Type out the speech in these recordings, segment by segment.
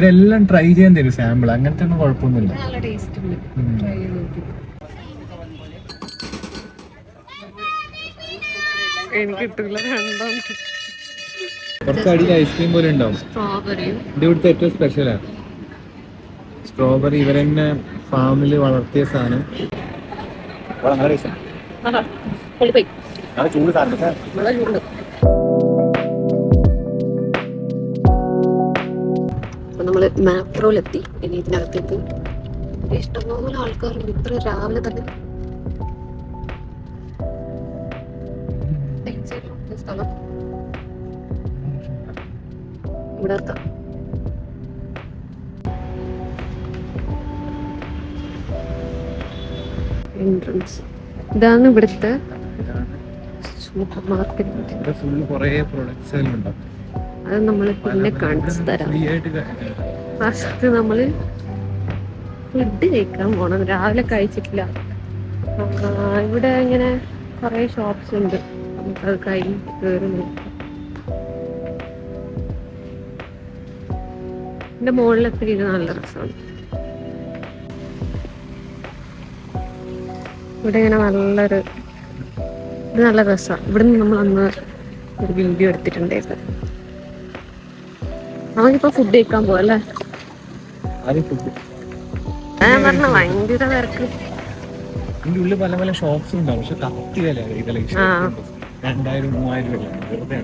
ഇവരെല്ലാം ട്രൈ ചെയ്യാൻ തരും സാമ്പിൾ, അങ്ങനത്തെ ഒന്നും കുഴപ്പമൊന്നുമില്ല. നല്ല ടേസ്റ്റ് ഉണ്ട്, ട്രൈ ചെയ്ത് നോക്കി. എനിക്ക് കിട്ടില്ല, രണ്ടാം കുറച്ച് അടിയിൽ ഐസ്ക്രീം പോലെ ഉണ്ടാവും. സ്ട്രോബെറിയും ഇത് ഇവിടുത്തെ ഏറ്റവും സ്പെഷ്യലാണ്. സ്ട്രോബെറി ഇവരെന്നെ ഫാമിൽ വളർത്തിയ സാധനം. നമ്മള് മാപ്രോയിലെത്തി. ഇനി ഇതിനകത്തേക്ക് ഇഷ്ടംപോലെ ആൾക്കാരുണ്ട്. ഇത്ര രാവിലെ തന്നെ സ്ഥലം ഇവിടെ എത്താം. എൻട്രൻസ് ഇതാണ് ഇവിടുത്തെ സൂപ്പർ മാർക്കറ്റ്. അത് നമ്മൾ പിന്നെ കാണിച്ചു തരാം. ഫസ്റ്റ് നമ്മള് ഫുഡ് കഴിക്കാൻ പോണം. രാവിലെ കഴിച്ചിട്ടില്ല. ഇവിടെ ഇങ്ങനെ കുറെ ഷോപ്സ് ഉണ്ട്, നമുക്കത് കഴിഞ്ഞ് കയറി നോക്കാം. എന്റെ മുകളിലൊക്കെ ഇത് നല്ല രസമാണ്. ഇവിടെ ഇങ്ങനെ ഇത് നല്ല രസമാണ്. ഇവിടെ നിന്ന് നമ്മൾ അന്ന് ഒരു വീഡിയോ എടുത്തിട്ടുണ്ടായിരുന്നു. നമുക്കിപ്പോ ഫുഡ് കഴിക്കാൻ പോവല്ലേ? ഞാൻ പറഞ്ഞ ഭയങ്കര തിരക്ക്. ഇതിന്റെ ഉള്ളിൽ പല പല ഷോപ്സ് ഉണ്ടാവും, പക്ഷെ കത്തി വില 2000-3000 വെറുതെ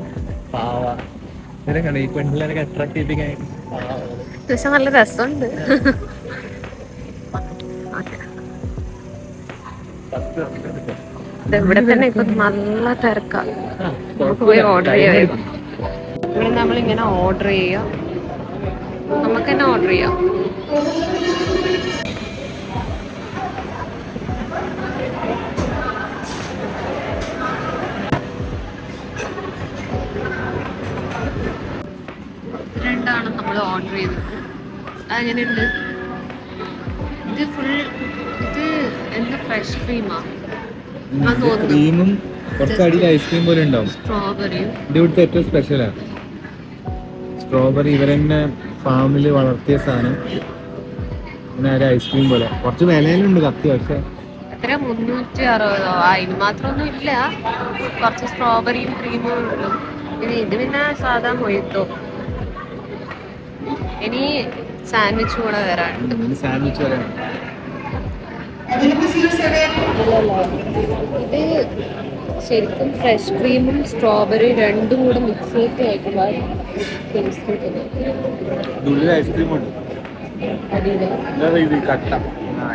പാവ. ഇവരെ കണ്ട ഈ പെൺപിള്ളേരൊക്കെ അട്രാക്ട് ചെയ്യിപ്പിക്കാൻ. പക്ഷെ നല്ല രസമുണ്ട്. ഇവിടെ തന്നെ ഇപ്പൊ നല്ല തിരക്കാണ്. നമുക്ക് പോയി ഓർഡർ ചെയ്യാം. ഇവിടെ നമ്മളിങ്ങനെ ഓർഡർ ചെയ്യാം, നമുക്ക് തന്നെ ഓർഡർ ചെയ്യാം. രണ്ടാണ് നമ്മൾ ഓർഡർ ചെയ്തത്. അതെങ്ങനെയുണ്ട്? ഇത് ഫുൾ ഇത് എന്താ ഫ്രഷ് ക്രീമാ? ക്രീമും കുറച്ച് അടിയിൽ ഐസ്ക്രീം പോലെ ഉണ്ടാവും. സ്ട്രോബെറിയും ഇത് ഇവിടുത്തെ ഏറ്റവും സ്പെഷ്യലാണ്. സ്ട്രോബെറി ഇവരെന്നെ ഫാമിൽ വളർത്തിയ സാധനം. പിന്നെ ഒരു ഐസ്ക്രീം പോലെ കുറച്ച് വിലയിലുണ്ട് കത്തി. പക്ഷെ എത്ര 360 അതിന് മാത്രമൊന്നും ഇല്ല. കുറച്ച് സ്ട്രോബെറിയും ക്രീമും ഉള്ളു. ഇത് പിന്നെ സാധാ മൊയ്ത്തോ. ഇനി സാൻഡ്വിച്ച് കൂടെ വരാനുണ്ട്. സാൻഡ്വിച്ച് വരാനുണ്ട്. ഇത് ശരിക്കും ഫ്രഷ് ക്രീമും സ്ട്രോബെറി രണ്ടും കൂടെ മിക്സ് ചെയ്തിട്ട് കഴിക്കുമ്പോൾ ഐസ്ക്രീം ഉണ്ട്. കട്ട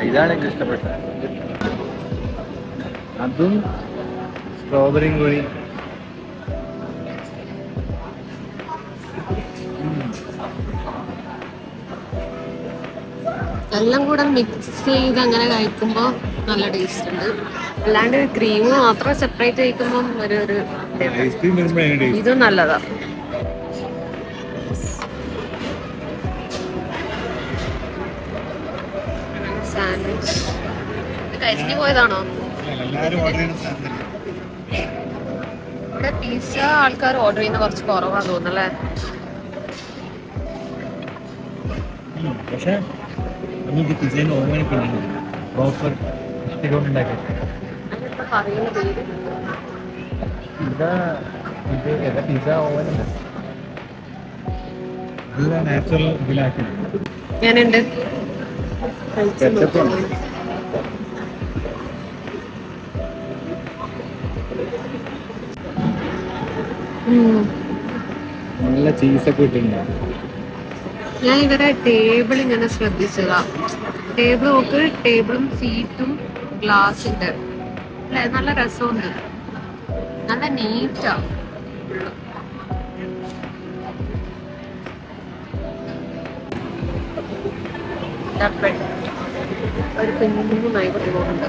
ഇതാണ് എനിക്ക് ഇഷ്ടപ്പെട്ടത്. അതും സ്ട്രോബെറിയും കൂടി എല്ലാം കൂടെ മിക്സ് ചെയ്ത് അങ്ങനെ കഴിക്കുമ്പോൾ നല്ല ടേസ്റ്റ് ഉണ്ട്. അല്ലാണ്ട് ക്രീം മാത്രം സെപ്പറേറ്റ് കഴിക്കുമ്പോൾ ഒരു ഇത് നല്ലതാ. സാൻഡ്വിച്ച് കഴിച്ചിട്ട് പോയതാണോ? ഇവിടെ പിസ്സ ആൾക്കാർ ഓർഡർ ചെയ്യുന്ന കുറച്ച് കുറവാന്ന് തോന്നുന്നല്ലേ? പക്ഷേ ഡിസൈൻ ഓർമ്മയൊക്കെ പ്രോപ്പർ ഉണ്ടാക്കി. പിസ്സ ഓവനുണ്ട്. നാച്ചുറൽ ഇതിലാക്കി. ഞാനുണ്ട് നല്ല ചീസൊക്കെ ഇട്ടിട്ടുണ്ടാവും. ഞാൻ ഇവരെ ടേബിൾ ഇങ്ങനെ ശ്രദ്ധിച്ചതാ. ടേബിൾ നോക്ക്, ടേബിളും സീറ്റും ഗ്ലാസിന്റെ അല്ലെ, നല്ല രസമുണ്ട്, നല്ല നീറ്റാ. ഒരു കുഞ്ഞുമായി പോകുന്നുണ്ട്.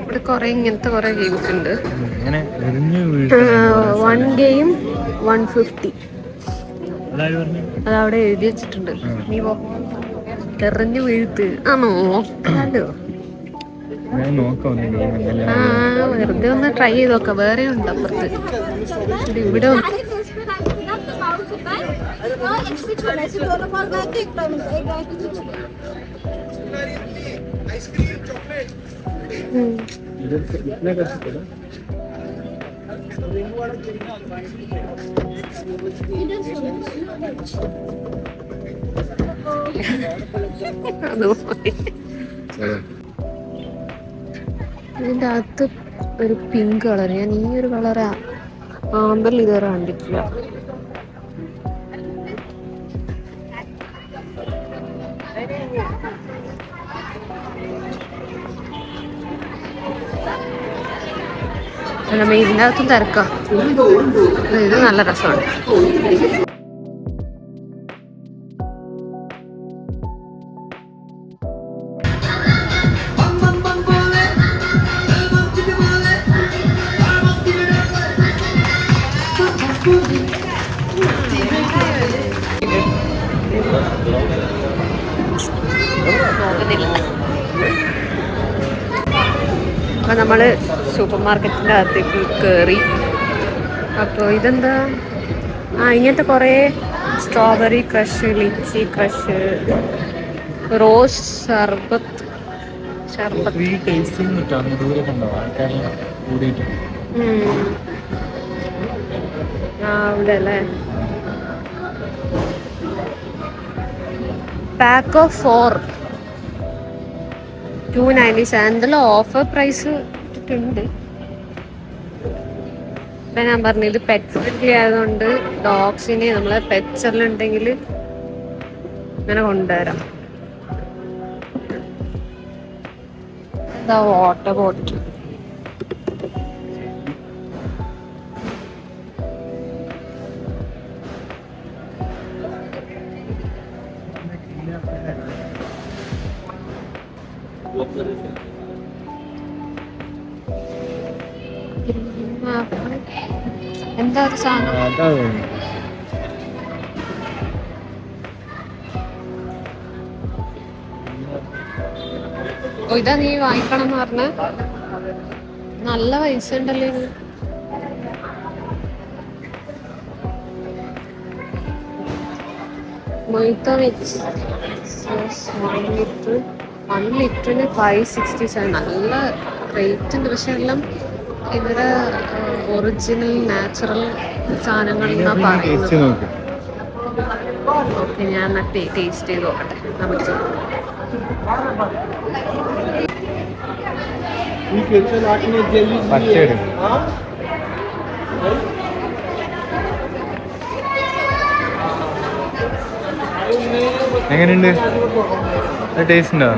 ഇവിടെ കൊറേ ഇങ്ങനത്തെ കൊറേ ഗെയിംസ് ഉണ്ട്. 1 ഗെയിം 150. അതവിടെ എഴുതി വെച്ചിട്ടുണ്ട്. നീ എറിഞ്ഞു വീഴ്ത്ത്. ആ നോക്കാലോ. ഞാൻ നോക്കാം ആ വെറുതെ ഒന്ന് ട്രൈ ചെയ്ത് നോക്കാം. വേറെ ഉണ്ട് അപ്പുറത്ത്. ഇവിടെ ഇതിന്റെ അകത്ത് ഒരു പിങ്ക് കളർ. ഞാൻ ഈ ഒരു കളർ ആമ്പറിൽ ഇതുവരെ കണ്ടിട്ടില്ല. നമ്മ ഇതിൻ്റെ അകത്തും തിരക്കാം. ഇത് നല്ല രസമാണ്. അപ്പൊ നമ്മള് സൂപ്പർ മാർക്കറ്റിന്റെ അകത്തേക്ക് കയറി. അപ്പോൾ ഇതെന്താ, ഇങ്ങനത്തെ കുറേ strawberry crush, lychee crush, rose sharbat അവിടെ അല്ലേ. Pack of 4 297. എന്തെല്ലാം ഓഫർ പ്രൈസ് ഇട്ടിട്ടുണ്ട്. ഇപ്പം ഞാൻ പറഞ്ഞു ഇത് പെറ്റ് ഫ്രണ്ട്ലി ആയതുകൊണ്ട് ഡോഗ്സിനെ നമ്മളെ പെറ്റ്സെല്ലാം ഉണ്ടെങ്കിൽ ഇങ്ങനെ കൊണ്ടുവരാം. എന്താ വാട്ടർ ബോട്ടിൽ. എന്താ ഒരു സാധനം? ഇതാ നീ വാങ്ങിക്കണം എന്ന് പറഞ്ഞ. നല്ല പൈസ ഉണ്ടല്ലേ ഇത്. മൊയ്ത്തോ മിക്സ് 1 ലിറ്ററിന് 567. നല്ല റേറ്റ് ഉണ്ട്. പക്ഷെ എല്ലാം ഇവിടെ ഒറിജിനൽ നാച്ചുറൽ സാധനങ്ങളെന്നാണ് പറയുന്നത്. ഓക്കെ, ഞാൻ ടേസ്റ്റ് ചെയ്ത് നോക്കട്ടെ. നമുക്ക് പച്ചടി എങ്ങനെയുണ്ട്? ടേസ്റ്റ് ഉണ്ടോ?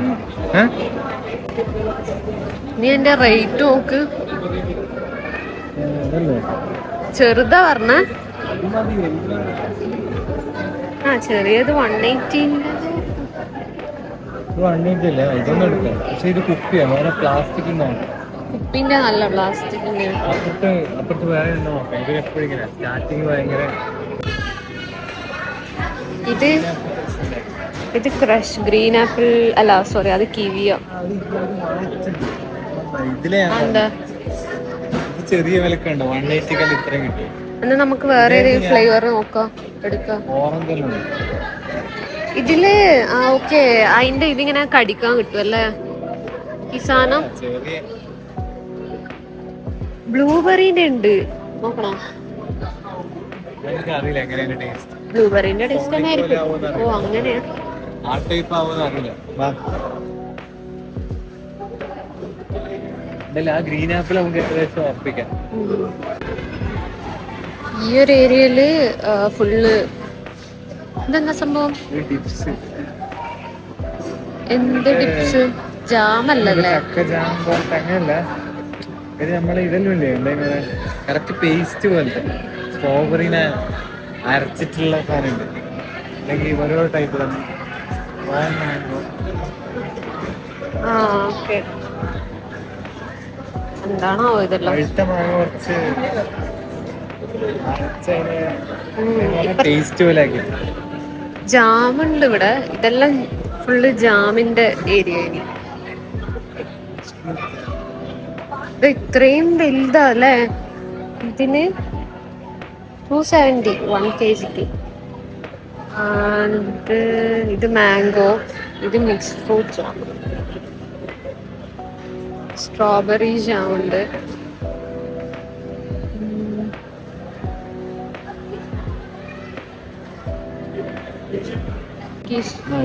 നീ എന്റെ റേറ്റ് നോക്ക്. ചെറുതാ പറഞ്ഞ. ചെറിയത് 180. ഇതൊന്നും എടുക്കാം. പക്ഷെ ഇത് കുപ്പിയാണ്, വേറെ പ്ലാസ്റ്റിക് ഉണ്ടാവും. കുപ്പിന്റെ നല്ല പ്ലാസ്റ്റിക്കിന്റെ. അപ്പുറത്ത് വേറെ ഉണ്ടോ? എപ്പോഴും ഇങ്ങനെ സ്റ്റാർട്ടിങ് ഭയങ്കര. ഇത് ക്രഷ് ഗ്രീൻ ആപ്പിൾ അല്ല, സോറി, അത് കിവിയോ. ചെറിയ വിലക്കുണ്ട്. 180 ഇത്രയും കിട്ടും. എന്നാ നമുക്ക് വേറെ ഫ്ലേവർ നോക്കാം, എടുക്കാം. ഇതില് ഓക്കെ, അതിന്റെ ഇതിങ്ങനെ കടിക്കാൻ കിട്ടും അല്ലേ ഈ സാധനം. ബ്ലൂബെറിന്റെ ഉണ്ട്, നോക്കണോ? ബ്ലൂബെറിന്റെ ടേസ്റ്റ് തന്നെ ആയിരിക്കും. ഓ അങ്ങനെയാ. ഗ്രീൻ ആപ്പിൾ നമുക്ക് ഏകദേശം ഉറപ്പിക്കാം. ഈ ഒരു ഏരിയയില് ഫുള്ള് ഇതെന്താ സംഭവം? എന്ത് ടിപ്സ്? ജാമല്ലേ? ജാം പോലത്തെ അങ്ങനല്ല. ഇത് നമ്മളെ ഇതെല്ലാം ഇല്ലേ, എന്താ കറക്റ്റ് പേസ്റ്റ് പോലത്തെ സ്ട്രോബെറിനെ അരച്ചിട്ടുള്ള സാധനമുണ്ട്. അല്ലെങ്കിൽ ഓരോ ടൈപ്പ് തന്നെ. എന്താണോ ഇതെല്ലാം? കുറച്ച് ടേസ്റ്റ് പോലെ ആക്കി. ജാമുണ്ട് ഇവിടെ. ഇതെല്ലാം ഫുള്ള് ജാമിന്റെ ഏരിയ. ഇത് ഇത്രയും വലുതാ അല്ലേ? ഇതിന് 270 1 kg. ഇത് മാംഗോ, ഇത് മിക്സ്ഡ് ഫ്രൂട്ട്സ് ആണ്. സ്ട്രോബെറി ജാം ഉണ്ട്.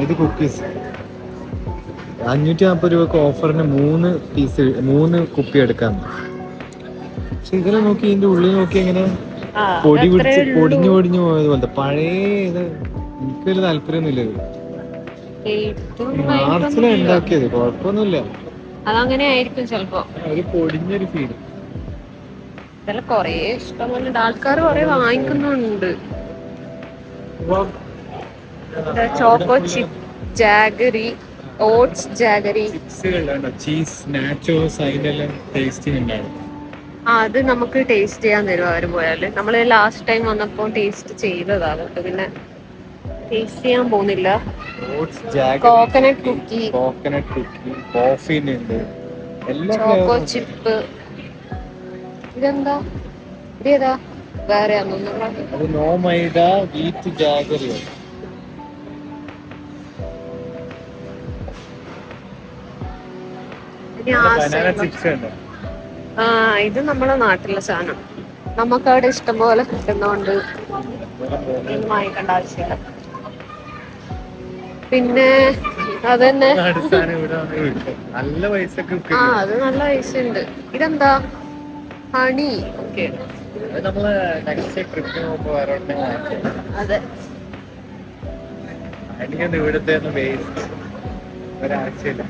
ഇത് കുക്കീസ് 540 രൂപക്ക് ഓഫറിന് 3 കുപ്പി എടുക്കാം. പക്ഷെ ഇതിലെ നോക്കി, ഇതിന്റെ ഉള്ളിൽ നോക്കി എങ്ങനെ പൊടി പിടിച്ച് പൊടിഞ്ഞു പോയത് പോലത്തെ പഴയ ഇത്. എനിക്ക് വലിയ താല്പര്യമൊന്നുമില്ല ഇത്. മാർച്ചിലാണ് ഉണ്ടാക്കിയത്, കുഴപ്പമൊന്നുമില്ല. അതങ്ങനെ ആയിരിക്കും ചിലപ്പോ. ഒരു പൊടിഞ്ഞൊരു ഫീൽ. ഇതെല്ലാം കൊറേ ഇഷ്ടംപോലെ ആൾക്കാർ കൊറേ വാങ്ങിക്കുന്നുണ്ട്. Choco chip jaggery, oats jaggery, cheese nachos, അതിനെല്ലാം ടേസ്റ്റിംഗ് ഉണ്ടാവും. അത് നമുക്ക് ടേസ്റ്റ് ചെയ്യാൻ തരും അവര് പോയാല്. നമ്മള് ലാസ്റ്റ് ടൈം വന്നപ്പോ ടേസ്റ്റ് ചെയ്തതാ, അതുകൊണ്ട് പിന്നെ ടേസ്റ്റ് ചെയ്യാൻ പോകുന്നില്ല. കോക്കനട്ട് കുക്കി, കോഫി ഉണ്ട്, ചോക്കോ ചിപ്പ്. ഇതെന്താ? ഇതേതാ? വേറെ നോ മൈദ വീറ്റ് ജാഗറി. ഇത് നമ്മളെ നാട്ടിലെ സാധനം. നമുക്ക് അവിടെ ഇഷ്ടംപോലെ കിട്ടുന്നോണ്ട് വാങ്ങിക്കേണ്ട ആവശ്യമില്ല. പിന്നെ അതന്നെ, നല്ല പൈസ. അത് നല്ല പൈസ ഉണ്ട്. ഇതെന്താ? ഹണി. ഓക്കെ, അതെ. ഇവിടുത്തെ ഒരാഴ്ചയില്ല.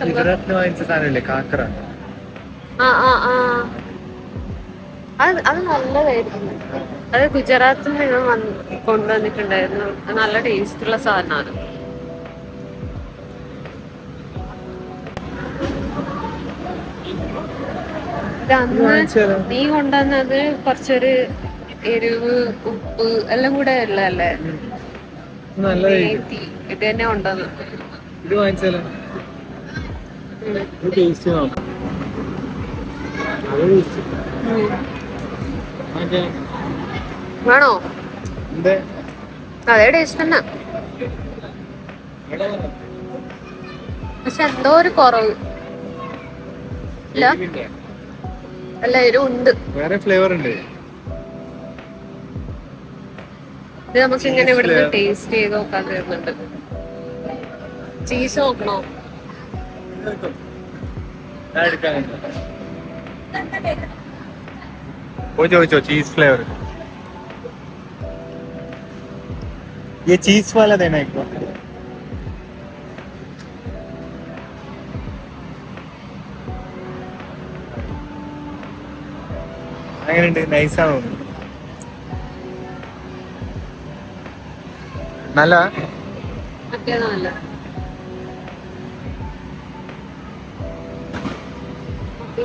ഗുജറാത്തിന് വാങ്ങിച്ച സാധനല്ലേ കാക്കറ? അത് നല്ലതായിരുന്നു. അത് ഗുജറാത്തിൽ നിന്ന് കൊണ്ടുവന്നിട്ടുണ്ടായിരുന്നു. നല്ല ടേസ്റ്റ് ഉള്ള സാധനമാണ്. നീ കൊണ്ടുവന്നത് കുറച്ചൊരു എരിവ്, ഉപ്പ് എല്ലാം കൂടെ ഉള്ളതല്ലേ? ഇത് തന്നെ കൊണ്ടുവന്നു. ഇത് വാങ്ങിച്ചാലോ? ടേസ്റ്റ് നോക്കാം. വേണോ? അതേ ടേസ്റ്റ് തന്നെ, പക്ഷെ എന്തോ ഒരു കുറവ് ഇല്ല. അല്ല, എരിവുണ്ട്. വേറെ ഫ്ലേവർ ഉണ്ട്. ഇത് നമുക്ക് ഇങ്ങനെ ഇവിടുന്ന് ടേസ്റ്റ് ചെയ്ത് നോക്കാൻ തരുന്നുണ്ട്. ചീസ് നോക്കണോ? ചോദിച്ചോ चीज फ्लेवर, ये चीज वाला देना एक बार. അങ്ങനെയുണ്ട്, നൈസാണോ? നല്ല മറ്റേതാണല്ലോ.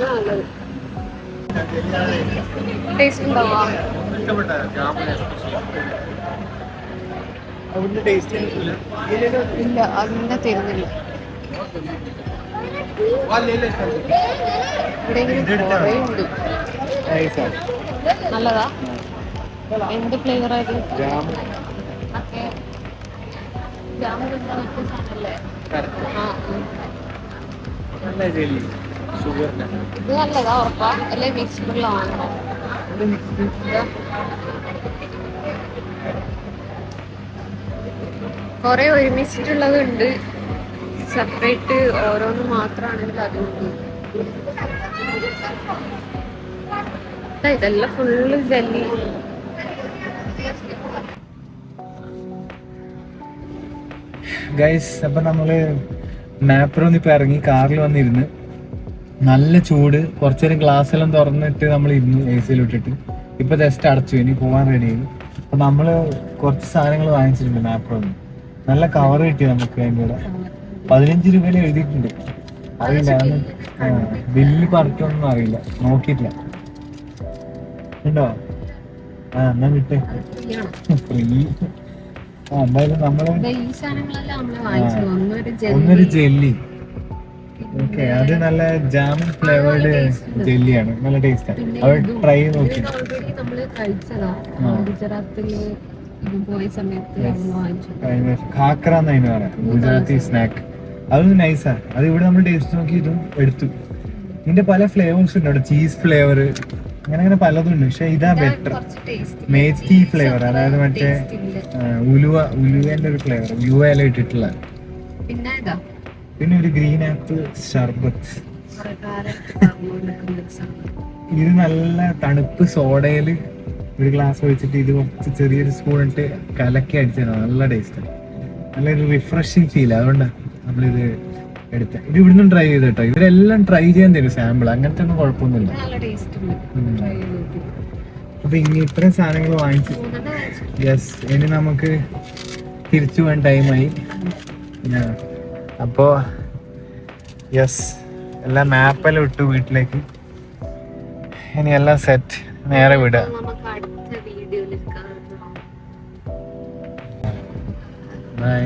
നല്ലത് ടേസ്റ്റ് ഉണ്ടാവാ. ഇല്ല, അതിന്റെ തരുന്നില്ല. ഇവിടെ ഉണ്ട്. നല്ലതാ. എന്ത് ഫ്ലേവർ ആയത്? ഇത് നല്ലതാ ഉറപ്പാ? അല്ലെ മിക്സ്ഡുള്ളതാണോ? കൊറേ ഒരുമിച്ചിട്ടുള്ളത് ഉണ്ട്, സെപ്പറേറ്റ് ഓരോന്ന് മാത്രമാണെങ്കിൽ അതുണ്ട്. ഇതെല്ലാം ഫുള്ള് ജെല്ലി. ഗൈസ്, അപ്പൊ നമ്മള് മാപ്രോന്ന് ഇപ്പൊ ഇറങ്ങി കാറിൽ വന്നിരുന്ന്, നല്ല ചൂട്. കുറച്ചേരം ഗ്ലാസ് എല്ലാം തുറന്നിട്ട് നമ്മൾ ഇരുന്നു AC ഇട്ടിട്ട്. ഇപ്പൊ ജസ്റ്റ് അടച്ചു, ഇനി പോവാൻ റെഡി ആയി. അപ്പൊ നമ്മള് കുറച്ച് സാധനങ്ങൾ വാങ്ങിച്ചിട്ടുണ്ട് മാപ്രോന്ന്. നല്ല കവർ കിട്ടി നമുക്ക്. അതിൻ്റെ കൂടെ 15 രൂപയിൽ എഴുതിയിട്ടുണ്ട്. അറിയില്ല, ബില്ല് പറഞ്ഞൊന്നും അറിയില്ല, നോക്കിയിട്ടില്ല. ഉണ്ടോ? എന്നാ വിട്ടേ, ഫ്രീ. എന്തായാലും നമ്മള് ഒന്നൊരു ജെല്ലി, ഓക്കെ, അത് നല്ല ജാമൻ ഫ്ലേവേർഡ് ജെല്ലിയാണ്, നല്ല ടേസ്റ്റ് ആണ്. അത് ട്രൈ ചെയ്ത് നോക്കി. ഓൾറെഡി നമ്മള് കഴിച്ചതാ ഗുജറാത്തില് ഇത് പോയ സമയത്ത് അവിടുന്ന് വാങ്ങിച്ചു. ഖാക്ര എന്നതിന് പറയാം, ഗുജറാത്തി സ്നാക്ക്. അത് നൈസാ. അത് ഇവിടെ നമ്മൾ ടേസ്റ്റ് നോക്കി ഇതും എടുത്തു. ഇതിന്റെ പല ഫ്ലേവേഴ്സ് ഉണ്ട് അവിടെ, ചീസ് ഫ്ലേവർ അങ്ങനെ അങ്ങനെ പലതും ഉണ്ട്. പക്ഷെ ഇതാ ബെറ്റർ, മേത്തി ഫ്ലേവർ, അതായത് മറ്റേ ഉലുവേന്റെ ഒരു ഫ്ലേവർ, ഉലുവ ഇല ഇട്ടിട്ടുള്ള. പിന്നെ ഒരു ഗ്രീൻ ആപ്പിൾ ഷർബത്ത്. ഇത് നല്ല തണുപ്പ് സോഡയില് ഒരു ഗ്ലാസ് ഒഴിച്ചിട്ട് ഇത് കുറച്ച് ചെറിയൊരു സ്പൂൺ ഇട്ട് കലക്കി അടിച്ചാൽ നല്ല ടേസ്റ്റ്, നല്ലൊരു റിഫ്രഷിങ് ഫീൽ. അതുകൊണ്ടാണ് നമ്മളിത് എടുത്തത്. ഇത് ഇവിടുന്ന് ട്രൈ ചെയ്ത് കേട്ടോ. ഇവരെല്ലാം ട്രൈ ചെയ്യാൻ തരും സാമ്പിൾ, അങ്ങനത്തെ ഒന്നും കുഴപ്പമൊന്നുമില്ല. അപ്പൊ ഇനി ഇത്രയും സാധനങ്ങൾ വാങ്ങിച്ചു. യെസ്, ഇനി നമുക്ക് തിരിച്ചു പോകാൻ ടൈമായി. അപ്പോ യെസ്, എല്ലാം മാപ്പെല്ലാം ഇട്ടു വീട്ടിലേക്ക്. ഇനി എല്ലാം സെറ്റ്, നേരെ വിടുക. ബൈ.